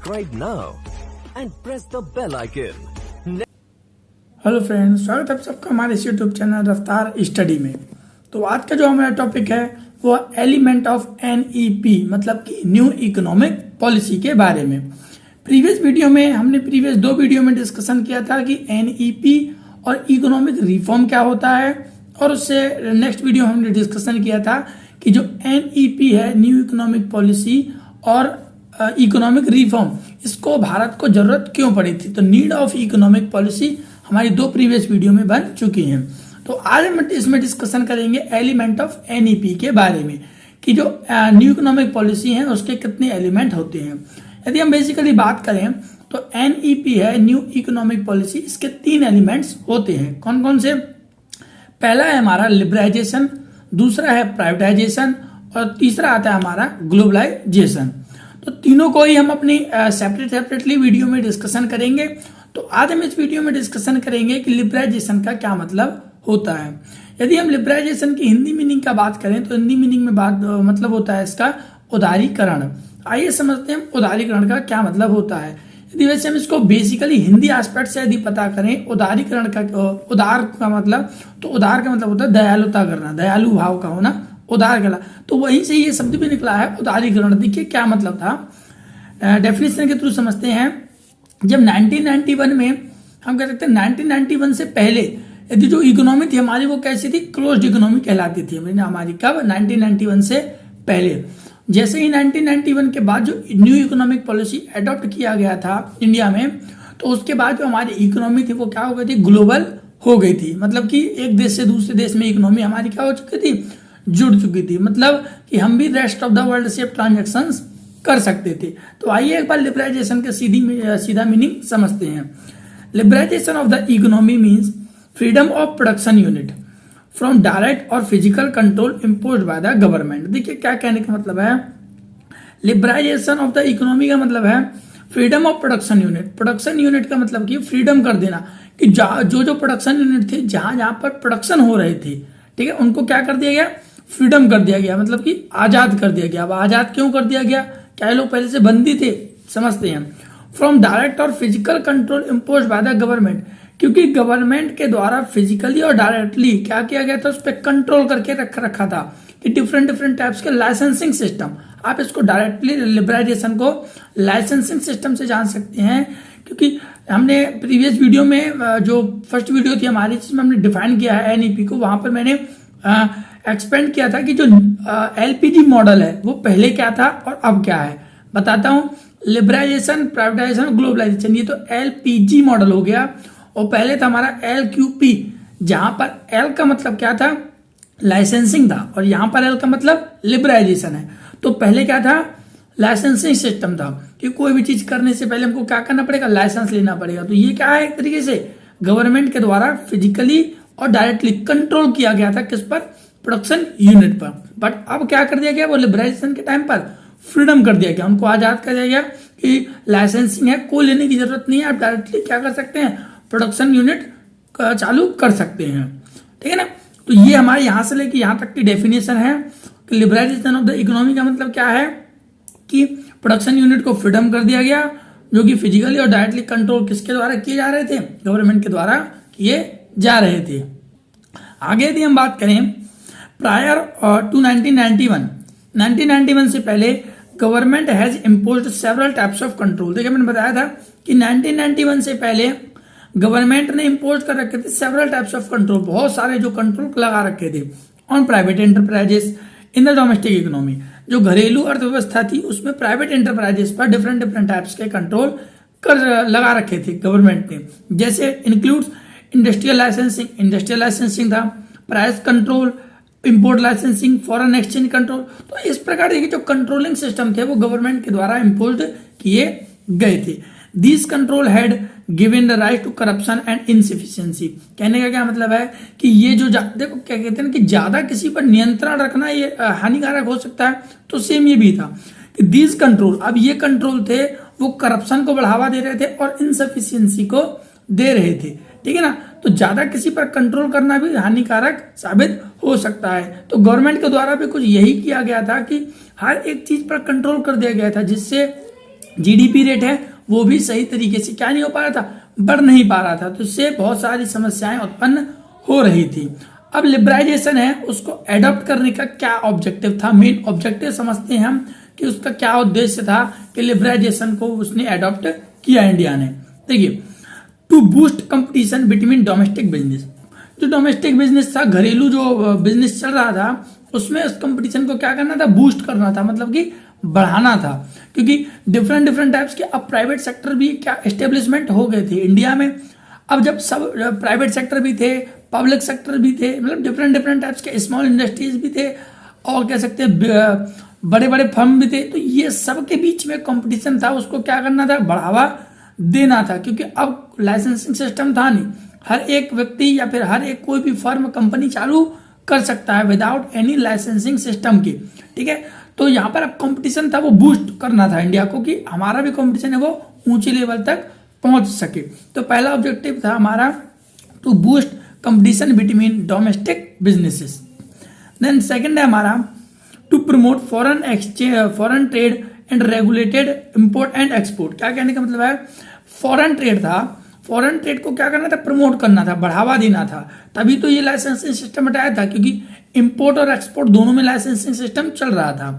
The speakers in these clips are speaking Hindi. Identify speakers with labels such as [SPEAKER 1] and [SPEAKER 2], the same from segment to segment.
[SPEAKER 1] subscribe now and press the bell icon.
[SPEAKER 2] Hello friends, स्वागत है आप सबका हमारे इस यूट्यूब चैनल रफ्तार स्टडी में। तो आज का जो हमारा टॉपिक है वो एलिमेंट ऑफ NEP मतलब कि न्यू इकोनॉमिक पॉलिसी के बारे में। प्रीवियस दो वीडियो में डिस्कशन किया था कि NEP और इकोनॉमिक रिफॉर्म क्या होता है, और उससे नेक्स्ट वीडियो हमने डिस्कशन किया था कि जो NEP है न्यू इकोनॉमिक पॉलिसी और इकोनॉमिक रिफॉर्म, इसको भारत को जरूरत क्यों पड़ी थी। तो नीड ऑफ इकोनॉमिक पॉलिसी हमारी दो प्रीवियस वीडियो में बन चुकी हैं। तो आज हम इसमें डिस्कशन करेंगे एलिमेंट ऑफ NEP के बारे में कि जो न्यू इकोनॉमिक पॉलिसी है उसके कितने एलिमेंट होते हैं। यदि हम बेसिकली बात करें तो NEP है न्यू इकोनॉमिक पॉलिसी, इसके 3 एलिमेंट्स होते हैं। कौन कौन से? पहला है हमारा लिबरलाइजेशन, दूसरा है प्राइवेटाइजेशन और तीसरा आता है हमारा ग्लोबलाइजेशन। तो तीनों को ही हम अपनी सेपरेटली वीडियो में डिस्कशन करेंगे। तो आज हम इस वीडियो में डिस्कशन करेंगे कि लिबरलाइजेशन का क्या मतलब होता है। यदि हम लिबरलाइजेशन की हिंदी मीनिंग का बात करें तो हिंदी मीनिंग में मतलब होता है इसका उदारीकरण। आइए समझते हैं उदारीकरण का क्या मतलब होता है। यदि वैसे हम इसको बेसिकली हिंदी एस्पेक्ट से यदि पता करें उदारीकरण का उदार का मतलब, तो उदार का मतलब होता है दयालुता करना, दयालु भाव का होना, उदार करना। तो वहीं से ये शब्द भी निकला है उदारीकरण। देखिए क्या मतलब था, डेफिनेशन के थ्रू समझते हैं। जब 1991 में हम कह सकते हैं 1991 से पहले यदि जो इकोनॉमी थी हमारी वो कैसी थी, क्लोज्ड इकोनॉमी कहलाती थी हमारी। कब? 1991 से पहले। जैसे ही 1991 के बाद जो न्यू इकोनॉमिक पॉलिसी अडॉप्ट किया गया था इंडिया में, तो उसके बाद जो हमारी इकोनॉमी थी वो क्या हो गई थी, ग्लोबल हो गई थी। मतलब कि एक देश से दूसरे देश में इकोनॉमी हमारी क्या हो चुकी थी, जुड़ चुकी थी। मतलब कि हम भी रेस्ट ऑफ द वर्ल्ड से ट्रांजेक्शंस कर सकते थे। तो आइए एक बार लिबरलाइजेशन का सीधा मीनिंग समझते हैं। Liberalisation of the economy means freedom of production unit from direct और physical control imposed by the government. देखिए क्या कहने का मतलब है, लिबरलाइजेशन ऑफ द इकोनॉमी का मतलब है freedom of production unit. Production unit का मतलब कि फ्रीडम कर देना कि जो प्रोडक्शन यूनिट थे जहां पर प्रोडक्शन हो रहे थे, ठीक है, उनको क्या कर दिया गया, फ्रीडम कर दिया गया, मतलब कि आजाद कर दिया गया। अब आजाद क्यों कर दिया गया, क्या लोग पहले से बंदी थे, समझते हैं। फ्रॉम डायरेक्ट और physical control impose by the government, क्योंकि गवर्नमेंट के द्वारा फिजिकली और डायरेक्टली क्या किया गया था, उस पर कंट्रोल करके रखा था कि डिफरेंट टाइप्स के लाइसेंसिंग सिस्टम। आप इसको डायरेक्टली लिबरलाइजेशन को लाइसेंसिंग सिस्टम से जान सकते हैं, क्योंकि हमने प्रीवियस वीडियो में जो फर्स्ट वीडियो थी हमारी जिसमें हमने डिफाइन किया है NEP को, वहां पर मैंने एक्सपेंड किया था कि जो LPG मॉडल है वो पहले क्या था और अब क्या है। बताता हूं, लिबरलाइजेशन, प्राइवेटाइजेशन, ग्लोबलाइजेशन, ये तो LPG मॉडल हो गया। और पहले था हमारा LQP, जहां पर L का मतलब क्या था, लाइसेंसिंग था, और यहां पर L का मतलब लिबरलाइजेशन है। तो पहले क्या था, लाइसेंसिंग सिस्टम था कि कोई भी चीज करने से पहले हमको क्या करना पड़ेगा, लाइसेंस लेना पड़ेगा। तो ये क्या है, एक तरीके से गवर्नमेंट के द्वारा फिजिकली और डायरेक्टली कंट्रोल किया गया था, किस पर, प्रोडक्शन यूनिट पर। बट अब क्या कर दिया गया, वो लिबरलाइजेशन के टाइम पर फ्रीडम कर दिया गया, उनको आजाद कर दिया गया कि लाइसेंसिंग है, कोई लेने की जरूरत नहीं है, आप डायरेक्टली क्या कर सकते हैं, प्रोडक्शन यूनिट चालू कर सकते हैं, ठीक है ना। तो ये हमारे यहां से लेके यहां तक की डेफिनेशन है कि लिबरलाइजेशन ऑफ द इकोनॉमी का मतलब क्या है कि प्रोडक्शन यूनिट को फ्रीडम कर दिया गया, जो कि फिजिकली और डायरेक्टली कंट्रोल किसके द्वारा किए जा रहे थे, गवर्नमेंट के द्वारा किए जा रहे थे। आगे यदि हम बात करें प्रायर टू 1991 से पहले government has imposed several types of control. देखिए मैंने बताया था कि 1991 से पहले गवर्नमेंट ने इम्पोज कर रखे थे सेवरल टाइप्स ऑफ कंट्रोल, बहुत सारे जो कंट्रोल लगा रखे थे on private enterprises in the domestic economy. जो घरेलू अर्थव्यवस्था थी उसमें प्राइवेट एंटरप्राइजेस पर डिफरेंट टाइप्स के कंट्रोल लगा रखे थे गवर्नमेंट ने। जैसे इंक्लूड्स इंडस्ट्रियल लाइसेंसिंग था, price control, import licensing, foreign exchange control. तो इस प्रकार के जो कंट्रोलिंग सिस्टम थे वो गवर्नमेंट के द्वारा इम्पोज किए गए थे। This control had given the right to corruption and insufficiency. कहने का क्या मतलब है कि ये जो देखो क्या कहते हैं कि ज्यादा किसी पर नियंत्रण रखना ये हानिकारक हो सकता है, तो सेम ये भी था कि दिस कंट्रोल, अब ये कंट्रोल थे वो करप्शन को बढ़ावा दे रहे थे और इनसफिशिएंसी को दे रहे थे, ठीक है ना। तो ज्यादा किसी पर कंट्रोल करना भी हानिकारक साबित हो सकता है। तो गवर्नमेंट के द्वारा भी कुछ यही किया गया था कि हर एक चीज पर कंट्रोल कर दिया गया था, जिससे जीडीपी रेट है वो भी सही तरीके से क्या नहीं हो पा रहा था, बढ़ नहीं पा रहा था। तो इससे बहुत सारी समस्याएं उत्पन्न हो रही थी। अब लिबरलाइजेशन है उसको एडॉप्ट करने का क्या ऑब्जेक्टिव था, मेन ऑब्जेक्टिव समझते हैं हम कि उसका क्या उद्देश्य था कि लिबरलाइजेशन को उसने एडॉप्ट किया इंडिया ने। देखिए, to boost competition between domestic business, जो डोमेस्टिक बिजनेस था, घरेलू जो बिजनेस चल रहा था, उसमें उस कंपटीशन को क्या करना था, बूस्ट करना था, मतलब कि बढ़ाना था। क्योंकि डिफरेंट टाइप्स के अब प्राइवेट सेक्टर भी क्या एस्टेब्लिशमेंट हो गए थे इंडिया में। अब जब सब प्राइवेट सेक्टर भी थे, पब्लिक सेक्टर भी थे, मतलब डिफरेंट टाइप्स के स्मॉल इंडस्ट्रीज भी थे, और कह सकते हैं बड़े बड़े फर्म भी थे। तो ये सब के बीच में कंपटीशन था, उसको क्या करना था, बढ़ावा देना था। क्योंकि अब लाइसेंसिंग सिस्टम था नहीं, हर एक व्यक्ति या फिर हर एक कोई भी फर्म कंपनी चालू कर सकता है विदाउट एनी लाइसेंसिंग सिस्टम की, ठीक है। तो यहाँ पर अब कंपटीशन था वो बूस्ट करना था इंडिया को कि हमारा भी कंपटीशन है वो ऊंचे लेवल तक पहुंच सके। तो पहला ऑब्जेक्टिव था हमारा to boost competition between domestic businesses. Then second है हमारा to promote foreign trade and regulated import and export. क्या कहने का मतलब है, फॉरेन ट्रेड था, फॉरेन ट्रेड को क्या करना था, प्रमोट करना था, बढ़ावा देना था। तभी तो ये लाइसेंसिंग सिस्टम हटाया था, क्योंकि इंपोर्ट और एक्सपोर्ट दोनों में लाइसेंसिंग सिस्टम चल रहा था।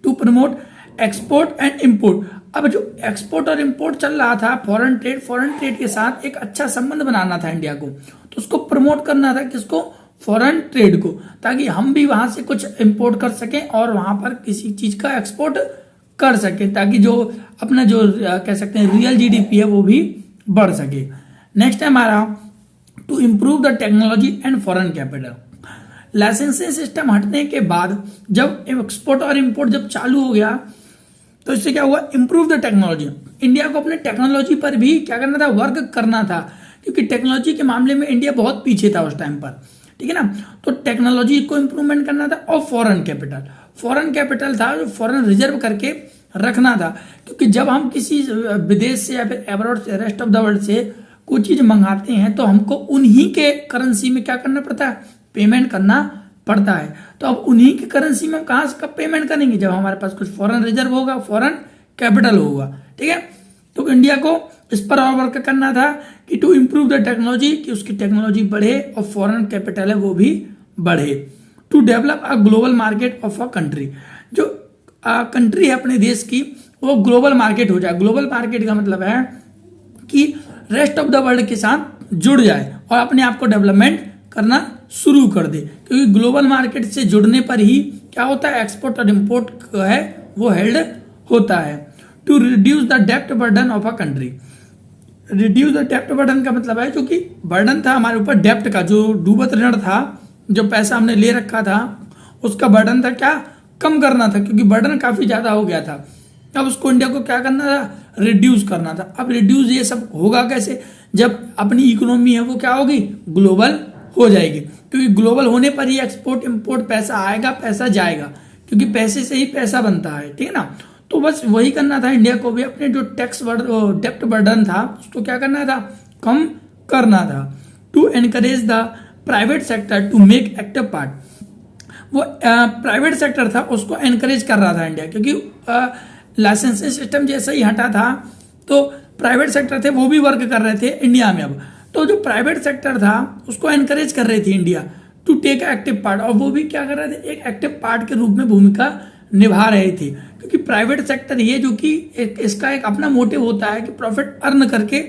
[SPEAKER 2] To promote export and import, अब जो एक्सपोर्ट और इंपोर्ट चल रहा था, फॉरेन ट्रेड के साथ एक अच्छा संबंध बनाना था इंडिया को। तो उसको प्रमोट करना था, किसको, फॉरेन ट्रेड को, ताकि हम भी वहां से कुछ इंपोर्ट कर सकें और वहां पर किसी चीज का एक्सपोर्ट कर सके, ताकि जो अपना जो कह सकते हैं रियल जीडीपी है वो भी बढ़ सके। नेक्स्ट है हमारा to improve the technology and foreign capital. Licensing system हटने के बाद जब एक्सपोर्ट और इंपोर्ट जब चालू हो गया, तो इससे क्या हुआ, इम्प्रूव द टेक्नोलॉजी। इंडिया को अपने टेक्नोलॉजी पर भी क्या करना था, वर्क करना था, क्योंकि टेक्नोलॉजी के मामले में इंडिया बहुत पीछे था उस टाइम पर, ठीक है ना। तो टेक्नोलॉजी को इंप्रूवमेंट करना था। और फॉरेन कैपिटल था जो फॉरेन रिजर्व करके रखना था, क्योंकि जब हम किसी विदेश से या फिर अब्रॉड से, रेस्ट ऑफ द वर्ल्ड से कोई चीज मंगाते हैं तो हमको उन्हीं के करेंसी में क्या करना पड़ता है, पेमेंट करना पड़ता है। तो अब उन्हीं की करेंसी में हम कहां से कब पेमेंट करेंगे, जब हमारे पास कुछ फॉरेन रिजर्व होगा, फॉरेन कैपिटल होगा, ठीक है। तो इंडिया को इस पर और वर्क करना था कि टू इम्प्रूव द टेक्नोलॉजी, कि उसकी टेक्नोलॉजी बढ़े और फॉरेन कैपिटल है वो भी बढ़े। To develop a global market of a country, जो कंट्री है अपने देश की वो ग्लोबल मार्केट हो जाए। ग्लोबल मार्केट का मतलब है कि रेस्ट ऑफ द वर्ल्ड के साथ जुड़ जाए और अपने आप को डेवलपमेंट करना शुरू कर दे, क्योंकि ग्लोबल मार्केट से जुड़ने पर ही क्या होता है, एक्सपोर्ट और इंपोर्ट है वो हेल्ड होता है। टू रिड्यूस द डेप्ट burden of a country, reduce the डेप्ट बर्डन का मतलब है जो कि बर्डन था हमारे ऊपर डेप्ट का, जो डूबत ऋण था, जो पैसा हमने ले रखा था उसका बर्डन था, क्या कम करना था, क्योंकि बर्डन काफी ज्यादा हो गया था। अब उसको इंडिया को क्या करना था, रिड्यूस करना था। अब रिड्यूस ये सब होगा कैसे, जब अपनी इकोनॉमी है वो क्या होगी, ग्लोबल हो जाएगी, क्योंकि ग्लोबल होने पर ही एक्सपोर्ट इंपोर्ट पैसा आएगा, पैसा जाएगा, क्योंकि पैसे से ही पैसा बनता है, ठीक है ना। तो बस वही करना था इंडिया को भी, अपने जो टैक्स डेप्ट बर्डन था उसको क्या करना था, कम करना था। To encourage the private sector to make active part, वो प्राइवेट सेक्टर था उसको एनकरेज कर रहा था इंडिया, क्योंकि लाइसेंसिंग सिस्टम जैसे ही हटा था तो प्राइवेट सेक्टर थे वो भी वर्क कर रहे थे इंडिया में। अब तो जो प्राइवेट सेक्टर था उसको एनकरेज कर रही थी India to take active part, और वो भी क्या कर रहे थे, एक एक्टिव पार्ट के रूप में भूमिका निभा रहे थे। क्योंकि प्राइवेट सेक्टर ये जो कि इसका एक अपना मोटिव होता है कि प्रॉफिट अर्न करके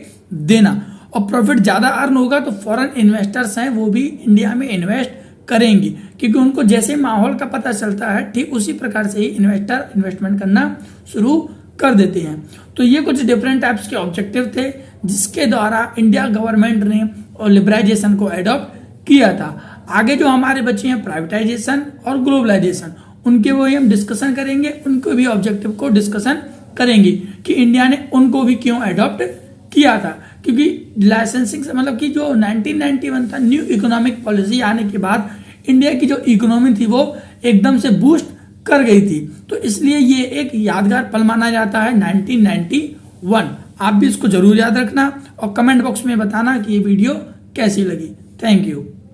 [SPEAKER 2] देना, और प्रॉफिट ज्यादा अर्न होगा तो फॉरेन इन्वेस्टर्स हैं वो भी इंडिया में इन्वेस्ट करेंगी, क्योंकि उनको जैसे माहौल का पता चलता है ठीक उसी प्रकार से ही इन्वेस्टर इन्वेस्टमेंट करना शुरू कर देते हैं। तो ये कुछ डिफरेंट टाइप्स के ऑब्जेक्टिव थे जिसके द्वारा इंडिया गवर्नमेंट ने और लिबरलाइजेशन को एडॉप्ट किया था। आगे जो हमारे बच्चे हैं प्राइवेटाइजेशन और ग्लोबलाइजेशन, उनके वही हम डिस्कशन करेंगे, उनको भी ऑब्जेक्टिव को डिस्कशन करेंगे कि इंडिया ने उनको भी क्यों एडॉप्ट किया था। क्योंकि लाइसेंसिंग से मतलब कि जो 1991 था न्यू इकोनॉमिक पॉलिसी आने के बाद इंडिया की जो इकोनॉमी थी वो एकदम से बूस्ट कर गई थी, तो इसलिए ये एक यादगार पल माना जाता है 1991। आप भी इसको जरूर याद रखना और कमेंट बॉक्स में बताना कि ये वीडियो कैसी लगी। Thank you.